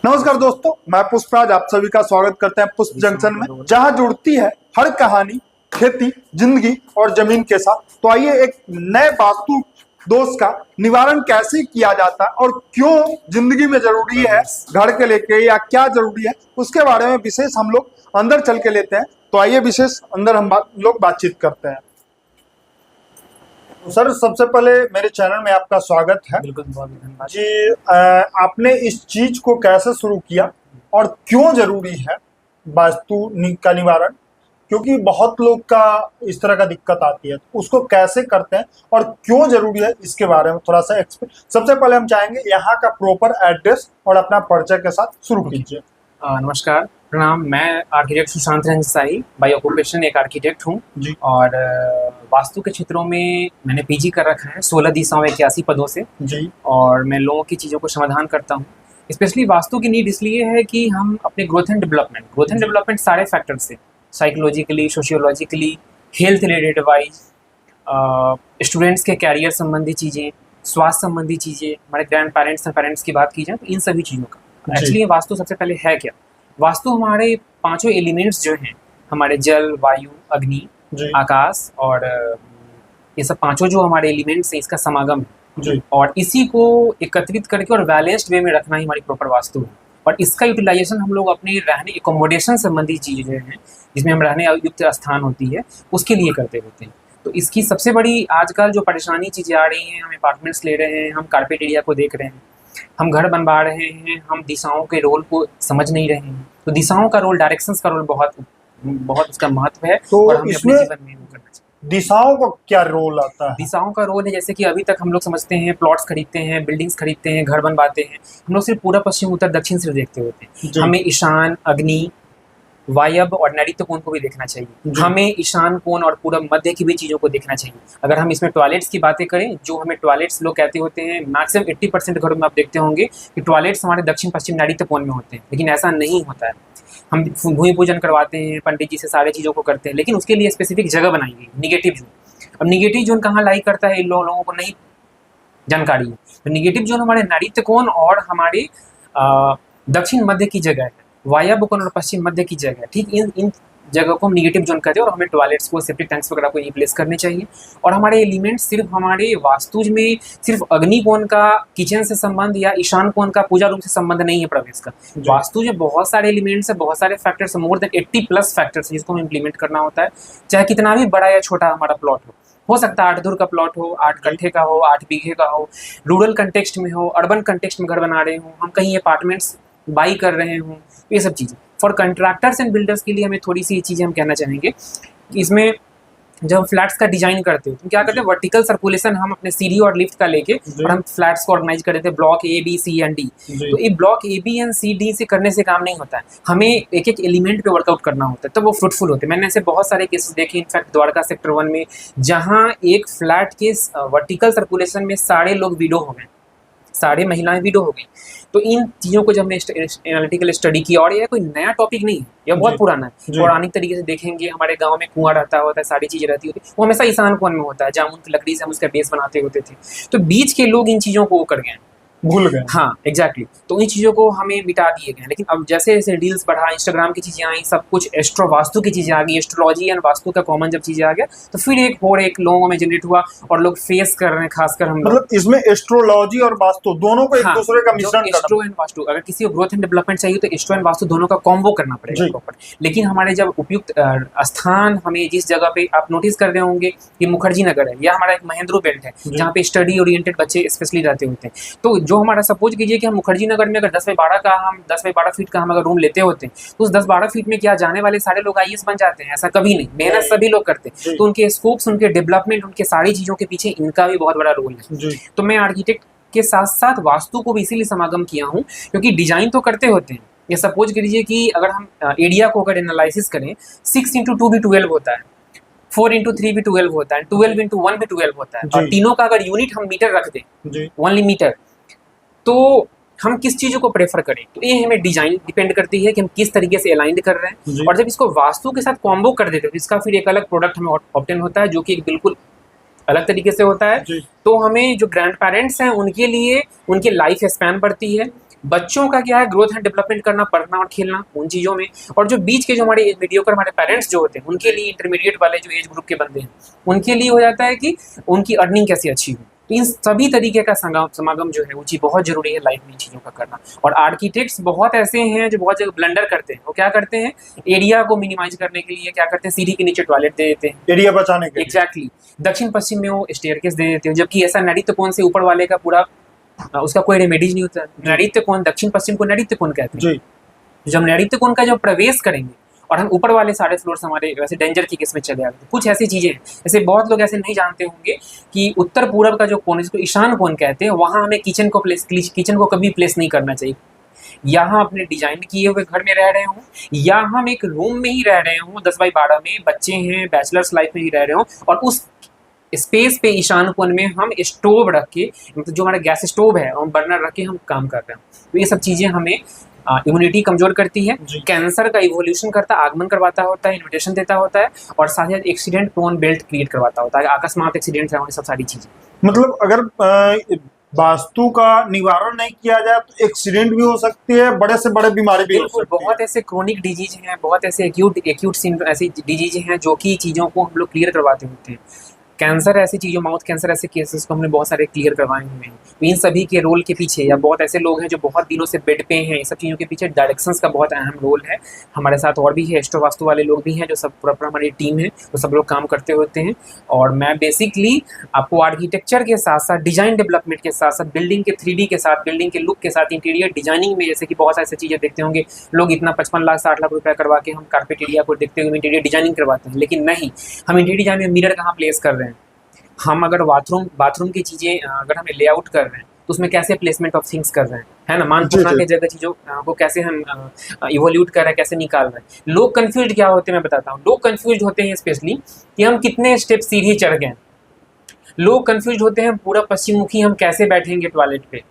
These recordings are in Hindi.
नमस्कार दोस्तों, मैं पुष्पराज आप सभी का स्वागत करते हैं पुष्प जंक्शन में, जहां जुड़ती है हर कहानी खेती, जिंदगी और जमीन के साथ। तो आइए एक नए वास्तु दोष का निवारण कैसे किया जाता है और क्यों जिंदगी में जरूरी है, घर के लेके या क्या जरूरी है, उसके बारे में विशेष हम लोग अंदर चल के लेते हैं। तो आइए विशेष अंदर हम लोग बातचीत करते हैं। सर, सबसे पहले मेरे चैनल में आपका स्वागत है। बिल्कुल, बहुत धन्यवाद जी। आपने इस चीज को कैसे शुरू किया और क्यों जरूरी है वास्तु का निवारण? क्योंकि बहुत लोग का इस तरह का दिक्कत आती है, तो उसको कैसे करते हैं और क्यों जरूरी है, इसके बारे में थोड़ा सा सबसे पहले हम चाहेंगे यहाँ का प्रॉपर एड्रेस और अपना परिचय के साथ शुरू कीजिए। नमस्कार, प्रणाम। मैं architect Sushant Ranjan Sai, by occupation एक आर्किटेक्ट हूँ और वास्तु के क्षेत्रों में मैंने पीजी कर रखा है 16 दिशाओं 81 पदों से जी। और मैं लोगों की चीज़ों को समाधान करता हूँ। स्पेशली वास्तु की नीड इसलिए है कि हम अपने ग्रोथ एंड डेवलपमेंट सारे फैक्टर से, psychologically, sociologically, health related wise, students के कैरियर संबंधी चीज़ें, स्वास्थ्य संबंधी चीज़ें, हमारे ग्रैंड पेरेंट्स की बात की जाए तो इन सभी चीज़ों का एक्चुअली वास्तु सबसे पहले है क्या? वास्तु हमारे पांचों एलिमेंट्स जो हैं, हमारे जल, वायु, अग्नि, आकाश और ये सब पांचों जो हमारे एलिमेंट्स हैं, इसका समागम है और इसी को एकत्रित करके और बैलेंस्ड वे में रखना ही हमारी प्रॉपर वास्तु है। और इसका यूटिलाइजेशन हम लोग अपने रहने एकोमोडेशन संबंधी चीज़ें हैं, जिसमें हम रहने युक्त स्थान होती है, उसके लिए करते होते हैं। तो इसकी सबसे बड़ी आजकल जो परेशानी चीज़ें आ रही हैं, हम अपार्टमेंट्स ले रहे हैं, हम कारपेट एरिया को देख रहे हैं, हम घर बनवा रहे हैं, हम दिशाओं के रोल को समझ नहीं रहे हैं। तो दिशाओं का रोल, डायरेक्शंस का रोल बहुत उसका महत्व है। तो और हमें अपने जीवन में वो करना चाहिए। दिशाओं का क्या रोल आता है? दिशाओं का रोल है, जैसे कि अभी तक हम लोग समझते हैं प्लॉट्स खरीदते हैं, बिल्डिंग्स खरीदते हैं, घर बनवाते हैं, हम लोग सिर्फ पूरा पश्चिम उत्तर दक्षिण सिर्फ देखते होते हैं। हमें ईशान, अग्नि, वायव्य और नैऋत्य कोण को भी देखना चाहिए। हमें ईशान कोण और पूर्व मध्य की भी चीज़ों को देखना चाहिए। अगर हम इसमें टॉयलेट्स की बातें करें, जो हमें टॉयलेट्स लोग कहते होते हैं, मैक्सिमम 80% घरों में आप देखते होंगे कि टॉयलेट्स हमारे दक्षिण पश्चिम नैऋत्य कोण में होते हैं, लेकिन ऐसा नहीं होता है। हम भूमि पूजन करवाते हैं, पंडित जी से सारे चीज़ों को करते हैं, लेकिन उसके लिए स्पेसिफिक जगह बनाई गई, निगेटिव जोन। अब निगेटिव जोन कहाँ लाई करता है, इन लोगों को नहीं जानकारी है। तो निगेटिव जोन हमारे नैऋत्य कोण और हमारे दक्षिण मध्य की जगह है, वायव्य कोण और पश्चिम मध्य की जगह, ठीक। इन जगह को हम निगेटिव जोन कहते हैं और हमें टॉयलेट्स को, सेप्टिक टैंक्स वगैरह को यहीं प्लेस करने चाहिए। और हमारे एलिमेंट्स सिर्फ हमारे वास्तुज में सिर्फ अग्नि कोण का किचन से संबंध या ईशान कोण का पूजा रूम से संबंध नहीं है प्रवेश का। वास्तु में बहुत सारे एलिमेंट्स है, बहुत सारे फैक्टर्स, मोर देन 80+ फैक्टर्स जिसको हमें इम्प्लीमेंट करना होता है। चाहे कितना भी बड़ा या छोटा हमारा प्लॉट हो सकता है 8 धुर का प्लॉट हो, 8 कट्ठे का हो, 8 बीघे का हो, रूरल कंटेक्स्ट में हो, अर्बन कंटेक्स्ट में घर बना रहे हो, हम कहीं अपार्टमेंट्स बाई कर रहे हों, ये सब चीज़ें फॉर कंट्रैक्टर्स एंड बिल्डर्स के लिए हमें थोड़ी सी चीज़ें हम कहना चाहेंगे। इसमें जब हम फ्लैट्स का डिजाइन करते हो तो क्या करते हैं, वर्टिकल सर्कुलेशन हम अपने सीढ़ी और लिफ्ट का लेके और हम फ्लैट्स को ऑर्गेनाइज कर देते हैं block A, B, C and D. तो ये block A, B and C, D से करने से काम नहीं होता है, हमें एक एक एलिमेंट पे वर्कआउट करना होता है, तब वो फ्रूटफुल होते हैं। मैंने ऐसे बहुत सारे केसेस देखे, इनफैक्ट द्वारका सेक्टर 1 में, जहाँ एक फ्लैट के वर्टिकल सर्कुलेशन में सारे लोग विडो हो गए, सारे महिलाएं विडो हो गई। तो इन चीज़ों को जब हमने एनालिटिकल स्टडी किया, और यह कोई नया टॉपिक नहीं है, यह बहुत पुराना है। पौराणिक तरीके से देखेंगे, हमारे गांव में कुआं रहता होता है, सारी चीज़ें रहती होती है, वो हमेशा ईशान कोण में होता है, जामुन की लकड़ी से हम उसका बेस बनाते होते थे। तो बीच के लोग इन चीज़ों को वो कर गए, भूल गए। हाँ, एग्जैक्टली। तो इन चीज़ों को हमें मिटा दिए गए। लेकिन अब जैसे जैसे रील्स बढ़ा, इंस्टाग्राम की चीज़ें आई, सब कुछ एस्ट्रो वास्तु की चीज़ें आ गई, एस्ट्रोलॉजी एंड वास्तु का कॉमन जब चीज़ें आ गया, तो फिर एक लोगों में जनरेट हुआ और लोग फेस कर रहे हैं, खासकर हम लोग। मतलब इसमें एस्ट्रोलॉजी और वास्तु दोनों को एक दूसरे का मिश्रण, एस्ट्रो एंड वास्तु, अगर किसी को ग्रोथ एंड डेवलपमेंट चाहिए तो एस्ट्रो एंड वास्तु दोनों का कॉम्बो करना पड़ेगा प्रॉपर। लेकिन हमारे जब उपयुक्त स्थान, हमें जिस जगह पे आप नोटिस कर रहे होंगे कि मुखर्जी नगर है, या हमारा एक महेंद्रो बेल्ट है, जहाँ पे स्टडी ओरिएंटेड बच्चे स्पेशली रहते होते हैं। तो जो हमारा सपोज कीजिए कि हम मुखर्जी नगर में अगर 10 बाई 12 फीट का हम अगर रूम लेते होते हैं, तो उस 10-12 फीट में क्या जाने वाले सारे लोग IAS बन जाते हैं? ऐसा कभी नहीं, मेहनत सभी लोग करते हैं। तो उनके स्कोप्स, उनके डेवलपमेंट, उनके सारी चीज़ों के पीछे इनका भी बहुत बड़ा रोल है। तो मैं आर्किटेक्ट के साथ साथ वास्तु को भी इसीलिए समागम किया हूँ, क्योंकि डिजाइन तो करते होते हैं। ये सपोज कीजिए कि अगर हम एरिया को अगर एनालिसिस करें, 6x2 भी 12 होता है, 4x3 भी 12 होता है, 12x1 भी 12 होता है, और तीनों का अगर यूनिट हम मीटर रख दें, ओनली मीटर, तो हम किस चीज़ों को प्रेफर करें, तो ये हमें डिजाइन डिपेंड करती है कि हम किस तरीके से अलाइंड कर रहे हैं। और जब इसको वास्तु के साथ कॉम्बो कर देते हैं तो इसका फिर एक अलग प्रोडक्ट हमें ऑब्टेन होता है, जो कि एक बिल्कुल अलग तरीके से होता है। तो हमें जो ग्रैंड पेरेंट्स हैं उनके लिए उनकी लाइफ स्पैन बढ़ती है, बच्चों का क्या है, ग्रोथ एंड डेवलपमेंट करना, पढ़ना और खेलना, उन चीज़ों में। और जो बीच के जो हमारे मीडियोकर हमारे पेरेंट्स जो होते हैं, उनके लिए, इंटरमीडिएट वाले जो एज ग्रुप के बंदे हैं, उनके लिए हो जाता है कि उनकी अर्निंग कैसे अच्छी हो। तो इन सभी तरीके का समागम जो है वो चीज़ बहुत जरूरी है लाइफ में, इन चीज़ों का करना। और आर्किटेक्ट्स बहुत ऐसे हैं जो बहुत जगह ब्लंडर करते हैं। वो क्या करते हैं, एरिया को मिनिमाइज करने के लिए क्या करते हैं, सीढ़ी के नीचे टॉयलेट दे देते हैं, एरिया बचाने के लिए। एग्जैक्टली। दक्षिण पश्चिम में वो स्टेयरकेस दे देते हैं, जबकि ऐसा नैऋत्य कोण से ऊपर वाले का पूरा उसका कोई रेमेडीज नहीं होता। नैऋत्य कोण, दक्षिण पश्चिम को नैऋत्य कोण कहते हैं। जी। जब नैऋत्य कोण का जब प्रवेश करेंगे और हम ऊपर वाले सारे फ्लोर्स हमारे वैसे डेंजर की केस में चले आते हैं। कुछ ऐसी चीजें हैं, जैसे बहुत लोग ऐसे नहीं जानते होंगे कि उत्तर पूर्व का जो कोण, जिसको ईशान कोण कहते हैं, वहां हमें किचन को कभी प्लेस नहीं करना चाहिए। यहाँ अपने डिजाइन किए हुए घर में रह रहे हों, या हम एक रूम में ही रह रहे हों 10x12 में, बच्चे हैं, बैचलर्स लाइफ में ही रह रहे हों, और उस स्पेस पे ईशान कोण में हम स्टोव रख के, मतलब जो हमारा गैस स्टोव है और बर्नर रख के हम काम कर रहे हैं। तो ये सब चीज़ें हमें इम्यूनिटी कमजोर करती है, कैंसर का इवोल्यूशन करता, आगमन करवाता होता है, इन्विटेशन देता होता है, और साथ ही एक्सीडेंट प्रोन बेल्ट क्रिएट करवाता होता है, अकस्मात एक्सीडेंट है, सब सारी चीज़ें। मतलब अगर वास्तु का निवारण नहीं किया जाए तो एक्सीडेंट भी हो सकती है, बड़े से बड़े बीमारी भी हो सकती है। बहुत ऐसे क्रोनिक डिजीज हैं, बहुत ऐसे एक्यूट सिंड्रोम, ऐसी डिजीज हैं जो कि चीज़ों को हम लोग क्लियर करवाते होते हैं। कैंसर ऐसी चीज़ों, माउथ कैंसर ऐसे केसेस को हमने बहुत सारे क्लियर करवाए हुए हैं। तो इन सभी के रोल के पीछे, या बहुत ऐसे लोग हैं जो बहुत दिनों से बेड पे हैं, इन सब चीज़ों के पीछे डायरेक्शंस का बहुत अहम रोल है। हमारे साथ और भी है, एस्ट्रो वास्तु वाले लोग भी हैं, जो सब पूरा हमारी टीम है, वो सब लोग काम करते होते हैं। और मैं बेसिकली आपको आर्किटेक्चर के साथ साथ, डिजाइन डेवलपमेंट के साथ साथ, बिल्डिंग के 3D के साथ, बिल्डिंग के लुक के साथ, इंटीरियर डिजाइनिंग में, जैसे कि बहुत ऐसी चीज़ें देखते होंगे लोग, इतना 55 लाख 60 लाख रुपया करवा के हम कारपेट एरिया को देखते हुए इंटीरियर डिजाइनिंग करवाते हैं। लेकिन नहीं, हम इंटीरियर डिजाइन में मिरर कहाँ प्लेस कर रहे हैं, हम अगर बाथरूम की चीज़ें अगर हमें लेआउट कर रहे हैं तो उसमें कैसे प्लेसमेंट ऑफ थिंग्स कर रहे हैं, है ना, मानपूर्णा की जगह चीज़ों को कैसे हम इवोल्यूट कर रहे हैं, कैसे निकाल रहे हैं। लोग कंफ्यूज क्या होते हैं मैं बताता हूँ। लोग कंफ्यूज होते हैं स्पेशली कि हम कितने स्टेप सीढ़ी चढ़ गए। लोग कंफ्यूज होते हैं पूरा पश्चिम मुखी हम कैसे बैठेंगे टॉयलेट पे,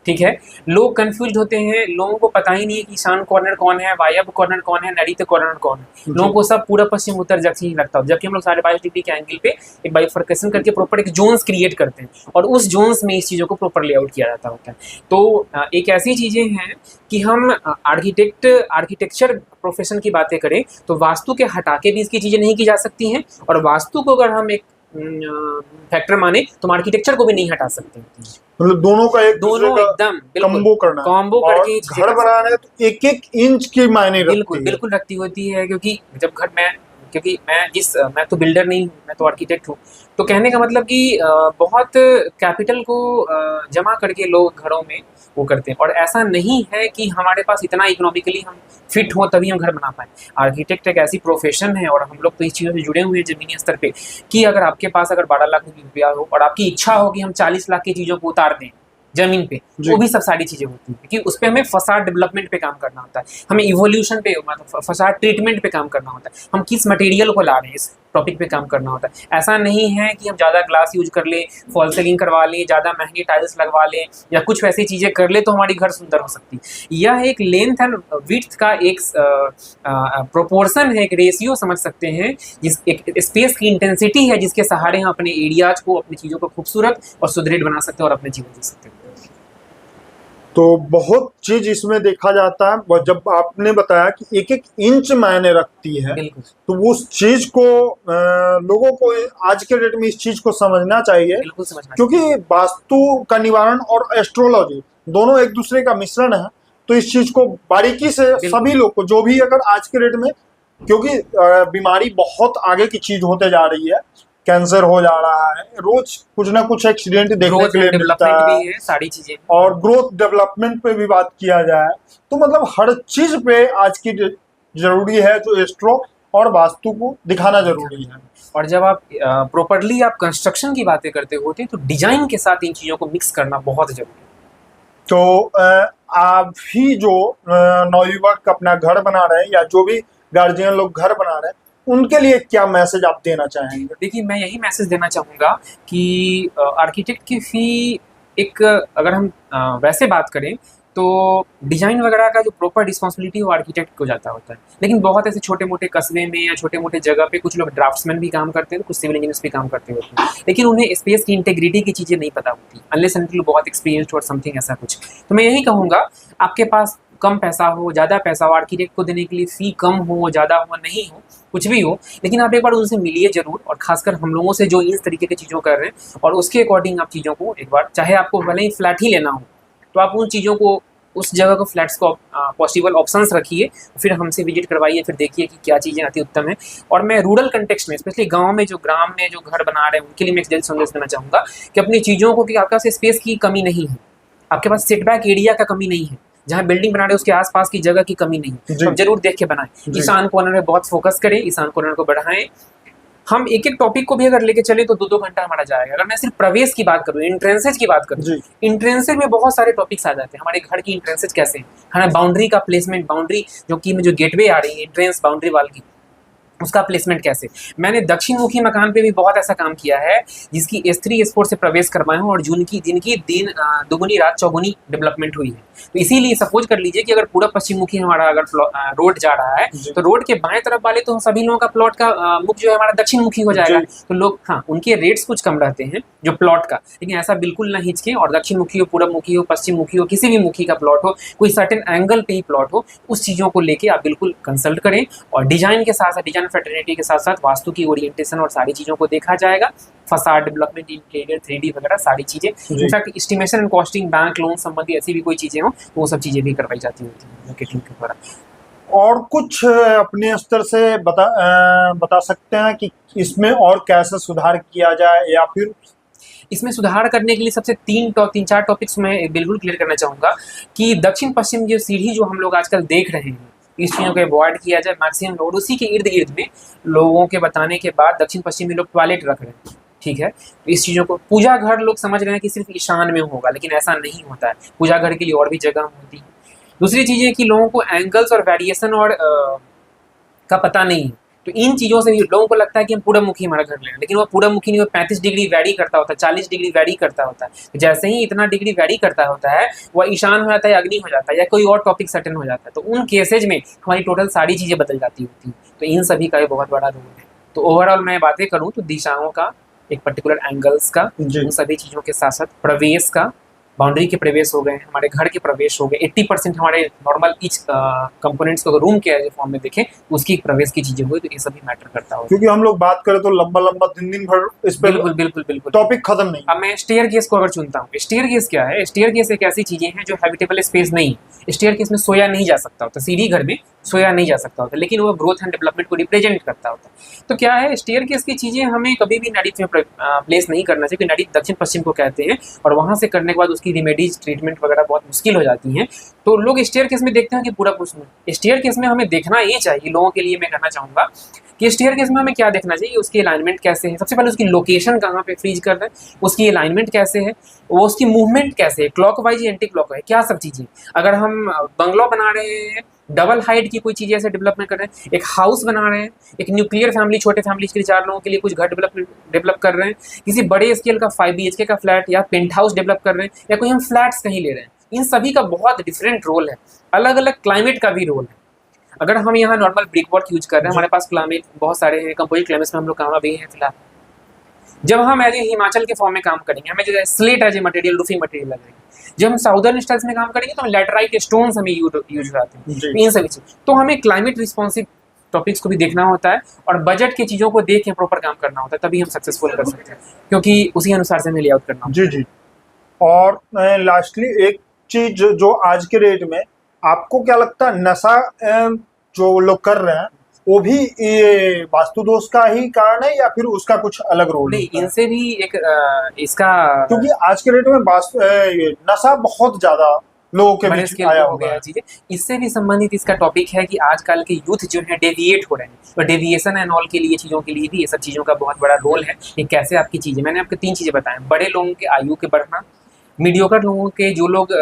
ठीक है। लोग कंफ्यूज होते हैं, लोगों को पता ही नहीं है कि ईशान कॉर्नर कौन है, वायव्य कॉर्नर कौन है, नैऋत्य कॉर्नर कौन है। लोगों को सब पूरा पश्चिम उत्तर दक्षिण ही लगता है, जबकि हम लोग 22.5 डिग्री के एंगल पे एक बाइफर्केशन करके प्रॉपर एक जोन्स क्रिएट करते हैं, और उस जोन्स में इस चीज़ों को प्रॉपर लेआउट किया जाता होता है। तो एक ऐसी चीज़ें हैं कि हम आर्किटेक्चर प्रोफेशन की बातें करें तो वास्तु के हटा के भी इसकी चीज़ें नहीं की जा सकती हैं, और वास्तु को अगर हम एक फैक्टर माने तो हम आर्किटेक्चर को भी नहीं हटा सकते। मतलब दोनों का दोनों एकदम कॉम्बो करना, कॉम्बो करके घर बनाना है तो एक इंच की मायने बिल्कुल रखती होती है। क्योंकि जब घर मैं तो बिल्डर नहीं हूँ, मैं तो आर्किटेक्ट हूँ। तो कहने का मतलब कि बहुत कैपिटल को जमा करके लोग घरों में वो करते हैं, और ऐसा नहीं है कि हमारे पास इतना इकोनॉमिकली हम फिट हो तभी हम घर बना पाए। आर्किटेक्ट एक ऐसी प्रोफेशन है, और हम लोग तो इस चीज़ों से जुड़े हुए हैं ज़मीनी स्तर पे, कि अगर आपके पास अगर 12 लाख रुपया हो और आपकी इच्छा हो कि हम 40 लाख की चीज़ों को उतार दें जमीन पे, वो भी सब सारी चीजें होती है कि उस पर हमें फसाड डेवलपमेंट पे काम करना होता है, हमें इवोल्यूशन पे, मतलब फसाड ट्रीटमेंट पे काम करना होता है, हम किस मटेरियल को ला रहे हैं इस टॉपिक पे काम करना होता है। ऐसा नहीं है कि हम ज़्यादा ग्लास यूज कर लें, फॉल सीलिंग करवा लें, ज़्यादा महंगे टाइल्स लगवा लें, या कुछ वैसी चीज़ें कर ले तो हमारी घर सुंदर हो सकती है। यह एक लेंथ एंड विड्थ का एक प्रोपोर्शन है, एक रेशियो समझ सकते हैं, जिस एक स्पेस की इंटेंसिटी है जिसके सहारे हम अपने एरियाज को, अपनी चीज़ों को खूबसूरत और सुदृढ़ बना सकते हैं और अपने जीवन जी सकते हैं। तो बहुत चीज इसमें देखा जाता है। जब आपने बताया कि एक एक इंच मायने रखती है, तो उस चीज को लोगों को आज के डेट में इस चीज को समझना चाहिए, क्योंकि वास्तु का निवारण और एस्ट्रोलॉजी दोनों एक दूसरे का मिश्रण है। तो इस चीज को बारीकी से सभी लोग को, जो भी अगर आज के डेट में, क्योंकि बीमारी बहुत आगे की चीज होते जा रही है, कैंसर हो जा रहा है, रोज कुछ ना कुछ एक्सीडेंट देखने के लिए मिलता है, सारी चीजें, और ग्रोथ डेवलपमेंट पे भी बात किया जाए तो मतलब हर चीज पे आज की जरूरी है जो एस्ट्रो और वास्तु को दिखाना जरूरी है। और जब आप प्रॉपरली आप कंस्ट्रक्शन की बातें करते होते हैं तो डिजाइन के साथ इन चीजों को मिक्स करना बहुत जरूरी है। तो आप भी जो नवयुवक अपना घर बना रहे हैं, या जो भी गार्जियन लोग घर बना रहे हैं, उनके लिए क्या मैसेज आप देना चाहेंगे? देखिए, मैं यही मैसेज देना चाहूँगा कि आर्किटेक्ट की फी एक, अगर हम वैसे बात करें तो डिजाइन वगैरह का जो प्रॉपर रिस्पॉन्सिबिलिटी वो आर्किटेक्ट को जाता होता है। लेकिन बहुत ऐसे छोटे मोटे कस्बे में या छोटे मोटे जगह पे कुछ लोग ड्राफ्ट्समैन भी काम करते हैं, कुछ सिविल इंजीनियर्स भी काम करते होते हैं, लेकिन उन्हें स्पेस की इंटेग्रिटी की चीज़ें नहीं पता होती अनलेस अनटिल बहुत एक्सपीरियंस्ड और समथिंग ऐसा कुछ। तो मैं यही कहूँगा, आपके पास कम पैसा हो, ज़्यादा पैसा हो, आर्किटेक्ट को देने के लिए फ़ी कम हो, ज़्यादा हो, नहीं हो, कुछ भी हो, लेकिन आप एक बार उनसे मिलिए ज़रूर। और खासकर हम लोगों से जो इस तरीके की चीज़ों कर रहे हैं, और उसके अकॉर्डिंग आप चीज़ों को एक बार, चाहे आपको भले ही फ्लैट ही लेना हो, तो आप उन चीज़ों को, उस जगह को, फ्लैट्स को पॉसिबल ऑप्शंस रखिए, फिर हमसे विजिट करवाइए, फिर देखिए कि क्या चीज़ें अति उत्तम है। और मैं रूरल कंटेक्स्ट में, स्पेशली गांव में, जो ग्राम में जो घर बना रहे हैं, उनके लिए मैं एक जल्द संदेश देना चाहूँगा कि अपनी चीज़ों को, कि आपके पास स्पेस की कमी नहीं है, आपके पास सेटबैक एरिया का कमी नहीं है, जहाँ बिल्डिंग बना रहे हैं उसके आसपास की जगह की कमी नहीं है, तो आप जरूर देख के बनाएं। ईशान कॉर्नर में बहुत फोकस करें, ईशान कॉर्नर को बढ़ाएं। हम एक एक टॉपिक को भी अगर लेके चले तो 2-2 घंटा हमारा जाएगा। अगर मैं सिर्फ प्रवेश की बात करूँ, इंट्रेंसेज की बात करूँ, इंट्रेंसेज में बहुत सारे टॉपिक्स आ जाते हैं। हमारे घर की इंट्रेंसेज कैसे हैं, हमारा बाउंड्री का प्लेसमेंट, बाउंड्री जो गेटवे आ रही है, एंट्रेंस बाउंड्री वाल की, उसका प्लेसमेंट कैसे। मैंने दक्षिण मुखी मकान पे भी बहुत ऐसा काम किया है, जिसकी S3 S4 से प्रवेश करवाए हूँ, और जिनकी दिन दुगुनी रात चौगुनी डेवलपमेंट हुई है। तो इसीलिए सपोज कर लीजिए कि अगर पूरा पश्चिम मुखी हमारा अगर रोड जा रहा है, तो रोड के बाएं तरफ वाले तो सभी लोगों का प्लॉट का मुख जो है हमारा दक्षिण मुखी हो जाएगा। तो लोग, हाँ, उनके रेट्स कुछ कम रहते हैं जो प्लॉट का, लेकिन ऐसा बिल्कुल ना हिचके। और दक्षिण मुखी हो, पूर्व मुखी हो, पश्चिम मुखी हो, किसी भी मुखी का प्लॉट हो, कोई सर्टेन एंगल पे ही प्लॉट हो, उस चीज़ों को लेके आप बिल्कुल कंसल्ट करें। और डिजाइन के साथ साथ, डिजाइन फैटर्निटी के साथ साथ वास्तु की ओरिएंटेशन और सारी चीज़ों को देखा जाएगा। फसाड डेवलपमेंट, इंटीरियर, 3D वगैरह सारी चीज़ें, in fact estimation and costing, bank loan संबंधी ऐसी भी कोई चीज़ें हो, वो सब चीज़ें भी करवाई जाती होती हैं मार्केटिंग के द्वारा। और कुछ अपने स्तर से बता सकते हैं कि इसमें और कैसे सुधार किया जाए, या फिर इसमें सुधार करने के लिए सबसे 3-4 टॉपिक्स मैं बिल्कुल क्लियर करना चाहूँगा कि दक्षिण पश्चिम जो सीढ़ी जो हम लोग आजकल देख रहे हैं, इस चीज़ों को अवॉइड किया जाए मैक्सिमम लोड। उसी के इर्द गिर्द में लोगों के बताने के बाद दक्षिण पश्चिम में लोग टॉयलेट रख रहे हैं, ठीक है। तो इस चीज़ों को, पूजा घर लोग समझ रहे हैं कि सिर्फ ईशान में होगा, लेकिन ऐसा नहीं होता है। पूजा घर के लिए और भी जगह होती है। दूसरी चीज़ है कि लोगों को एंगल्स और वेरिएशन और का पता नहीं है, तो इन चीज़ों से भी लोगों को लगता है कि हम पूरा मुखी हमारा घर ले रहे हैं, लेकिन वो पूरा मुखी नहीं, वो 35 डिग्री वैरी करता होता है, 40 डिग्री वैरी करता होता है। तो जैसे ही इतना डिग्री वैरी करता होता है, वह ईशान हो जाता है, अग्नि हो जाता है, या कोई और टॉपिक सर्टेन हो जाता है, तो उन केसेज में हमारी टोटल सारी चीज़ें बदल जाती होती हैं। तो इन सभी का एक बहुत बड़ा रोल है। तो ओवरऑल मैं बातें करूँ तो दिशाओं का, एक पर्टिकुलर एंगल्स का, उन सभी चीज़ों के साथ साथ प्रवेश का, बाउंड्री के प्रवेश हो गए, हमारे घर के प्रवेश हो गए, 80% हमारे नॉर्मल ईच कंपोनेंट्स को रूम के फॉर्म में देखें, उसकी प्रवेश की चीजें हुई, तो ये सभी मैटर करता हो। क्योंकि हम लोग बात करें तो लंबा लंबा दिन भर इस पर बिल्कुल टॉपिक खत्म नहीं। अब मैं स्टेयर केस को अगर चुनता हूँ, स्टेयर केस क्या है? स्टेयर केस एक ऐसी चीजें हैं जो हैबिटेबल स्पेस नहीं है। स्टेयर केस में सोया नहीं जा सकता होता, सीढ़ी घर में सोया नहीं जा सकता होता, लेकिन वो ग्रोथ एंड डेवलपमेंट को रिप्रेजेंट करता होता है। तो क्या है, स्टेयर केस की चीजें हमें कभी भी नडित में प्लेस नहीं करना चाहिए। नडित दक्षिण पश्चिम को कहते हैं, और वहां से करने के बाद उसकी रिमेडीज, ट्रीटमेंट वगैरह बहुत मुश्किल हो जाती हैं। तो लोग स्टेयर केस में देखते हैं कि पूरा कुछ नहीं। स्टेयर केस में हमें देखना ये चाहिए, लोगों के लिए मैं कहना चाहूँगा कि स्टेयर केस में हमें क्या देखना चाहिए, उसकी अलाइनमेंट कैसे है। सबसे पहले उसकी लोकेशन कहाँ पे फ्रीज कर रहे हैं, उसकी अलाइनमेंट कैसे है, वो उसकी मूवमेंट कैसे है, क्लॉकवाइज या एंटी क्लॉकवाइज, क्या सब चीज़ें। अगर हम बंगलो बना रहे हैं, डबल हाइट की कोई चीज़ ऐसे डेवलपमेंट कर रहे हैं, एक हाउस बना रहे हैं, एक न्यूक्लियर फैमिली, छोटे फैमिली के लिए 4 लोगों के लिए कुछ घर डेवलप कर रहे हैं, किसी बड़े स्केल का 5 BHK का फ्लैट या पेंट हाउस डेवलप कर रहे हैं, या कोई हम फ्लैट्स कहीं ले रहे हैं, इन सभी का बहुत डिफरेंट रोल है। अलग अलग क्लाइमेट का भी रोल है। अगर हम यहाँ नॉर्मल ब्रिक वर्क यूज कर रहे हैं, हमारे पास क्लाइमेट बहुत सारे हैं, कंपोजिट क्लाइमेट्स में हम लोग कहाँ भी हैं फिलहाल। जब हम एज ए हिमाचल के फॉर्म में काम करेंगे, हमें जैसे slate as a material, roofing material लगेगा। जब हम साउदर्न स्टाइल्स में काम करेंगे तो हम लैटराइट स्टोन्स हमें यूज होते हैं, इन सभी चीज। तो हमें क्लाइमेट रिस्पॉन्सिव टॉपिक्स को भी देखना होता है, और बजट की चीज़ों को देख के प्रॉपर काम करना होता है, तभी हम सक्सेसफुल कर सकते हैं, क्योंकि उसी अनुसार से हमें लेआउट करना होता है। जी। और लास्टली एक चीज जो आज के डेट में आपको क्या लगता है, नशा जो लोग कर रहे हैं वो भी ये वास्तु दोष का ही कारण है, या फिर उसका कुछ अलग रोल? नहीं, इनसे भी एक इसका, क्योंकि आज के डेट में नशा बहुत ज्यादा लोगों के बीच आया हो गया चीजें। इससे भी संबंधित इसका टॉपिक है कि आजकल के यूथ जो है डेविएट हो रहे हैं, और डेविएशन एंड ऑल के लिए चीज़ों के लिए भी ये सब चीज़ों का बहुत बड़ा रोल है कि कैसे आपकी चीज़ें। मैंने आपको 3 चीज़ें बताएं: बड़े लोगों के आयु के बढ़ना, मीडियोकर लोगों के, जो लोग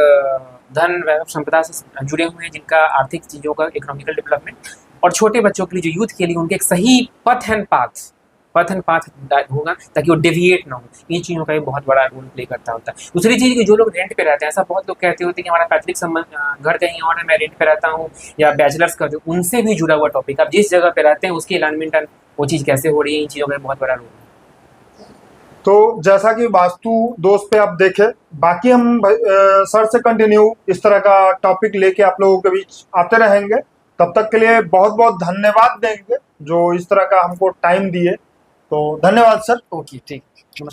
धन वैभव संपदा से जुड़े हुए हैं, जिनका आर्थिक चीज़ों का इकोनॉमिकल डेवलपमेंट, और छोटे बच्चों के लिए, जो यूथ के लिए, उनके एक सही पथ एंड पाथ पथन पाथ होगा ताकि वो डेविएट ना हो। इन चीज़ों का भी बहुत बड़ा रोल प्ले करता होता है। दूसरी चीज़ कि जो लोग रेंट पे रहते हैं, ऐसा बहुत लोग कहते होते हैं कि हमारा पैतृक संबंध घर कहीं और है, मैं रेंट पे रहता हूँ या बैचलर्स करते हूँ, उनसे भी जुड़ा हुआ टॉपिक। आप जिस जगह पे रहते हैं उसकी अलाइनमेंट वो चीज़ कैसे हो रही है, इन चीज़ों का बहुत बड़ा रोल है। तो जैसा कि वास्तु दोष पे आप देखे, बाकी हम सर से कंटिन्यू इस तरह का टॉपिक लेके आप लोगों के बीच आते रहेंगे। तब तक के लिए बहुत बहुत धन्यवाद देंगे जो इस तरह का हमको टाइम दिए। तो धन्यवाद सर। ओके, ठीक, नमस्कार।